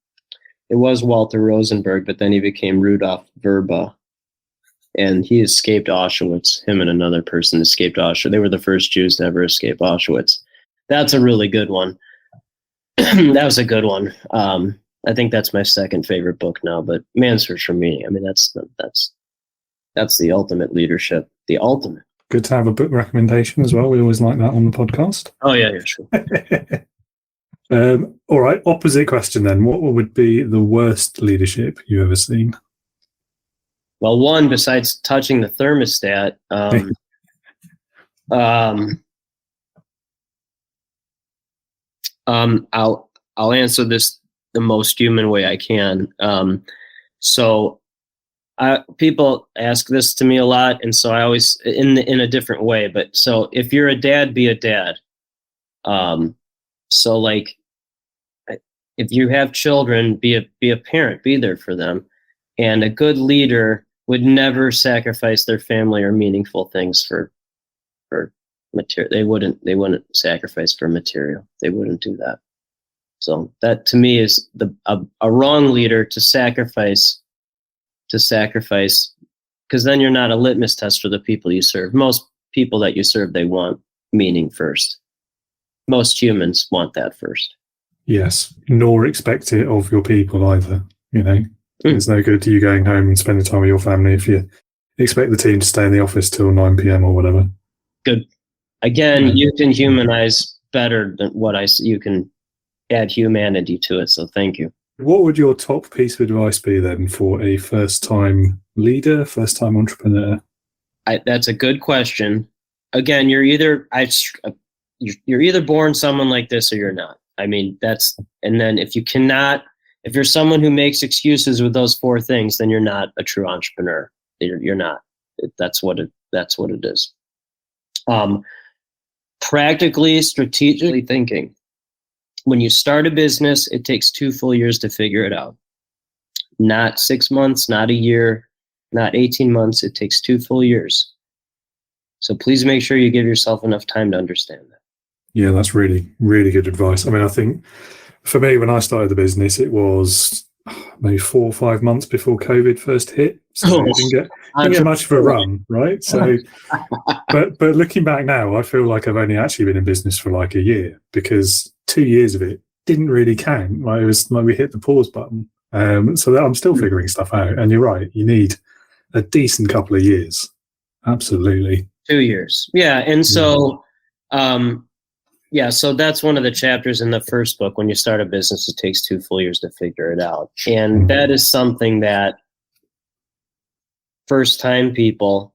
It was Walter Rosenberg, but then he became Rudolf Verba. And he escaped Auschwitz. Him and another person escaped Auschwitz. They were the first Jews to ever escape Auschwitz. That's a really good one. That was a good one. I think that's my second favorite book now. But Man's Search for Meaning. I mean, that's the ultimate leadership. The ultimate. Good to have a book recommendation as well. We always like that on the podcast. Oh yeah, sure. All right. Opposite question then. What would be the worst leadership you've ever seen? Well, one, besides touching the thermostat, I'll answer this the most human way I can. People ask this to me a lot, and so I always in a different way. But so if you're a dad, be a dad. So like, if you have children, be a parent, be there for them. And a good leader would never sacrifice their family or meaningful things for material. They wouldn't sacrifice for material. They wouldn't do that. So that to me is a wrong leader to sacrifice, because then you're not a litmus test for the people you serve. Most people that you serve, they want meaning first. Most humans want that first. Yes, nor expect it of your people either. It's no good to you going home and spending time with your family if you expect the team to stay in the office till 9 p.m. or whatever. Good. Again, you can humanize better than what you can add humanity to it. So thank you. What would your top piece of advice be then for a first-time leader, first-time entrepreneur? That's a good question. Again, you're either born someone like this or you're not. I mean, and then if you're someone who makes excuses with those 4 things, then you're not a true entrepreneur. You're not. That's what it is. Practically, strategically thinking. When you start a business, it takes 2 full years to figure it out. Not 6 months, not a year, not 18 months. It takes 2 full years. So please make sure you give yourself enough time to understand that. Yeah, that's really, really good advice. I mean, I think for me, when I started the business, it was maybe 4 or 5 months before COVID first hit. So I didn't get much of a run, right? So, but looking back now, I feel like I've only actually been in business for like a year, because 2 years of it didn't really count. Like, it was like we hit the pause button. So that I'm still figuring stuff out. And you're right, you need a decent couple of years. Absolutely. 2 years. Yeah. And so, so that's one of the chapters in the first book. When you start a business, it takes 2 full years to figure it out. And that is something that first-time people,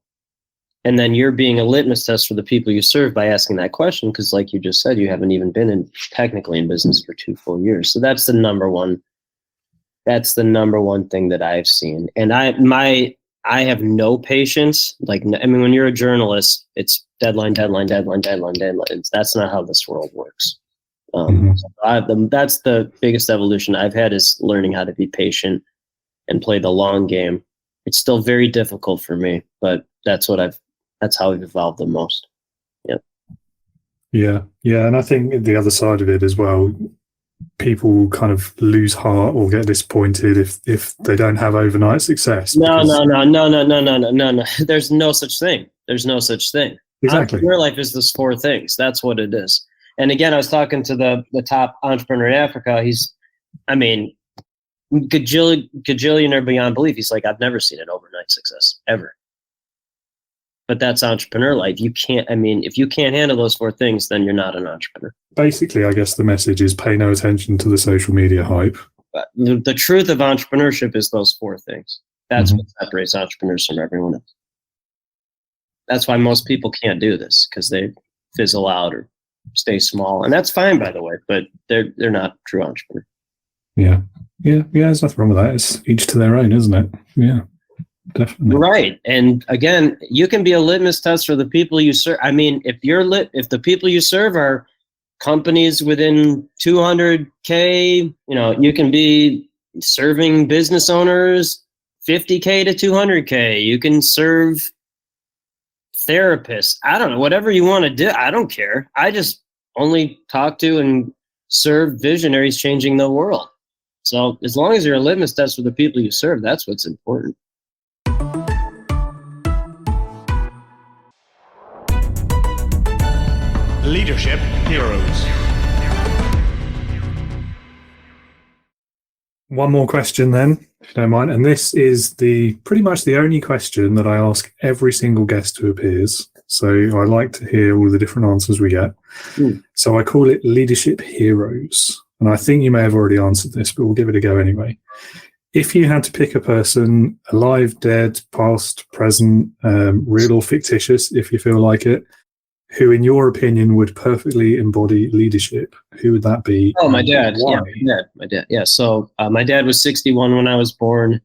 and then you're being a litmus test for the people you serve by asking that question, because like you just said, you haven't even been technically in business for 2 full years. So that's the number one thing that I've seen. And I have no patience. When you're a journalist, it's deadline. That's not how this world works. That's the biggest evolution I've had, is learning how to be patient and play the long game. It's still very difficult for me, but that's how I've evolved the most. Yep. Yeah. And I think the other side of it as well, people kind of lose heart or get disappointed if they don't have overnight success. No. There's no such thing. Exactly. Entrepreneur life is those 4 things. That's what it is. And again, I was talking to the top entrepreneur in Africa. Gajillionaire beyond belief. He's like, I've never seen an overnight success ever. But that's entrepreneur life. If you can't handle those 4 things, then you're not an entrepreneur. Basically, I guess the message is pay no attention to the social media hype. But the truth of entrepreneurship is those 4 things. That's what separates entrepreneurs from everyone else. That's why most people can't do this, because they fizzle out or stay small. And that's fine, by the way, but they're not true entrepreneurs. Yeah. There's nothing wrong with that. It's each to their own, isn't it? Yeah. Definitely. Right. And again, you can be a litmus test for the people you serve. If the people you serve are companies within 200K, you can be serving business owners 50K to 200K. You can serve therapists. I don't know, whatever you want to do. I don't care. I just only talk to and serve visionaries changing the world. So as long as you're a litmus test for the people you serve, that's what's important. Leadership Heroes. One more question then, if you don't mind. And this is pretty much the only question that I ask every single guest who appears. So I like to hear all the different answers we get. So I call it Leadership Heroes. And I think you may have already answered this, but we'll give it a go anyway. If you had to pick a person, alive, dead, past, present, real or fictitious, if you feel like it, who, in your opinion, would perfectly embody leadership, who would that be? Oh, my dad. Yeah, my dad. Yeah. So my dad was 61 when I was born.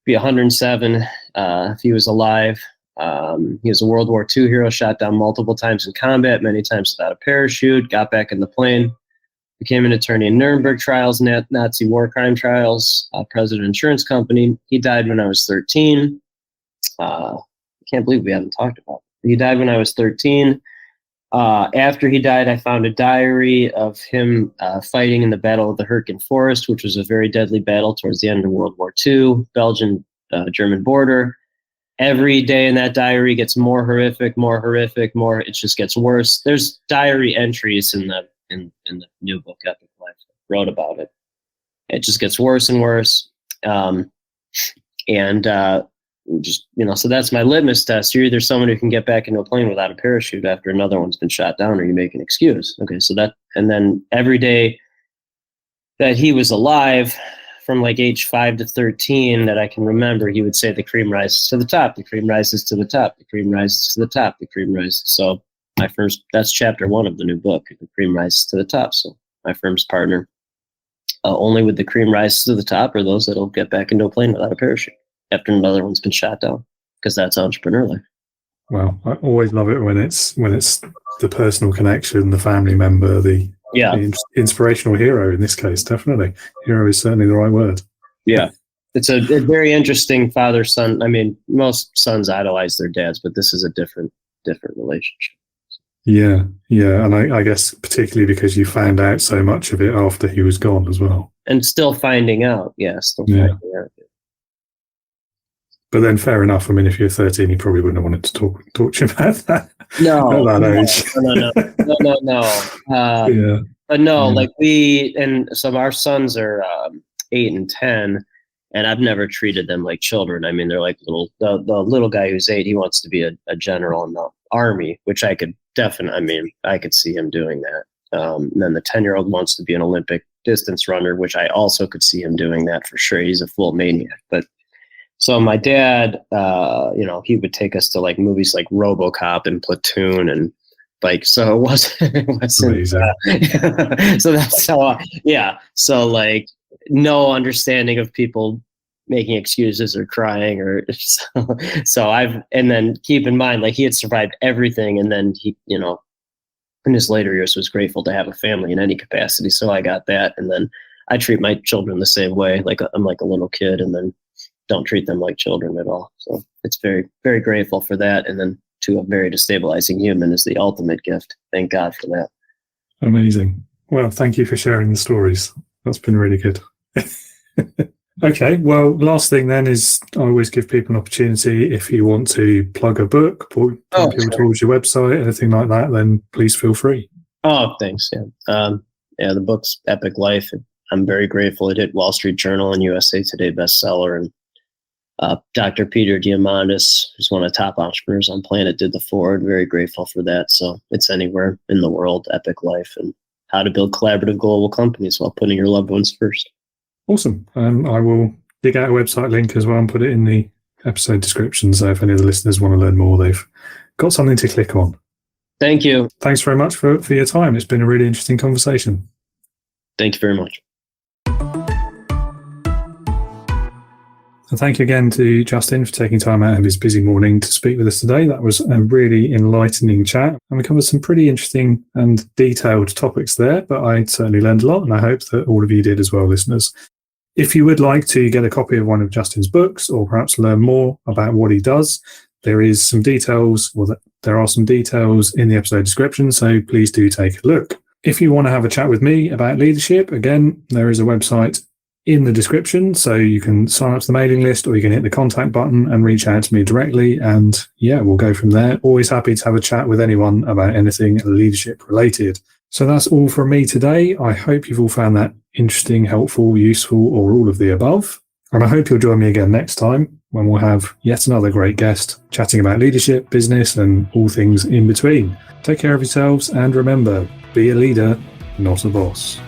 Be 107 if he was alive. He was a World War II hero, shot down multiple times in combat, many times without a parachute, got back in the plane, became an attorney in Nuremberg trials, Nazi war crime trials, president of an insurance company. He died when I was 13. I can't believe we haven't talked about it. He died when I was 13. After he died, I found a diary of him fighting in the Battle of the Hürtgen Forest, which was a very deadly battle towards the end of World War II, Belgian-German border. Every day in that diary gets more horrific, it just gets worse. There's diary entries in the new book, Epic Life. I wrote about it. It just gets worse and worse. just, so that's my litmus test. You're either someone who can get back into a plane without a parachute after another one's been shot down, or you make an excuse. Okay, so and then every day that he was alive, from like age 5 to 13 that I can remember, he would say, the cream rises to the top, the cream rises to the top, the cream rises to the top, the cream rises. So that's chapter 1 of the new book, the cream rises to the top. So my firm's partner, only with the cream rises to the top are those that'll get back into a plane without a parachute after another one's been shot down, because that's entrepreneur life. Well, I always love it when it's the personal connection, the family member, the inspirational hero in this case. Definitely, hero is certainly the right word. Yeah, it's a very interesting father-son. I mean, most sons idolize their dads, but this is a different relationship. Yeah, and I guess particularly because you found out so much of it after he was gone as well, and still finding out. Finding out. But then, fair enough. I mean, if you're 13, you probably wouldn't have wanted to talk to you about that. No, at that age. No. But no, like so our sons are 8 and 10, and I've never treated them like children. I mean, they're like the little guy who's 8. He wants to be a general in the Army, which I could I could see him doing that. And then the 10-year-old wants to be an Olympic distance runner, which I also could see him doing that for sure. He's a full maniac, but. So my dad, he would take us to like movies like RoboCop and Platoon, and like, so it wasn't so that's how, So like no understanding of people making excuses or crying or and then keep in mind, like, he had survived everything. And then he, in his later years was grateful to have a family in any capacity. So I got that. And then I treat my children the same way. Like I'm like a little kid, and then don't treat them like children at all. So it's very, very grateful for that. And then to a very destabilizing human is the ultimate gift. Thank God for that. Amazing. Well, thank you for sharing the stories. That's been really good. Okay. Well, last thing then is I always give people an opportunity. If you want to plug a book, point people towards your website, anything like that, then please feel free. Oh, thanks. Yeah. The book's Epic Life. I'm very grateful. It hit Wall Street Journal and USA Today bestseller, and Dr. Peter Diamandis, who's one of the top entrepreneurs on planet, did the forward. Very grateful for that. So it's anywhere in the world, Epic Life, and how to build collaborative global companies while putting your loved ones first. Awesome. I will dig out a website link as well and put it in the episode description. So if any of the listeners want to learn more, they've got something to click on. Thank you. Thanks very much for your time. It's been a really interesting conversation. Thank you very much. And thank you again to Justin for taking time out of his busy morning to speak with us today. That was a really enlightening chat, and we covered some pretty interesting and detailed topics there, but I certainly learned a lot, and I hope that all of you did as well, listeners. If you would like to get a copy of one of Justin's books, or perhaps learn more about what he does, there are some details in the episode description, so please do take a look. If you want to have a chat with me about leadership, again, there is a website in the description, so you can sign up to the mailing list, or you can hit the contact button and reach out to me directly, and we'll go from there. Always happy to have a chat with anyone about anything leadership related. So that's all from me today. I hope you've all found that interesting, helpful, useful, or all of the above, and I hope you'll join me again next time when we'll have yet another great guest chatting about leadership, business, and all things in between. Take care of yourselves, and remember, be a leader, not a boss.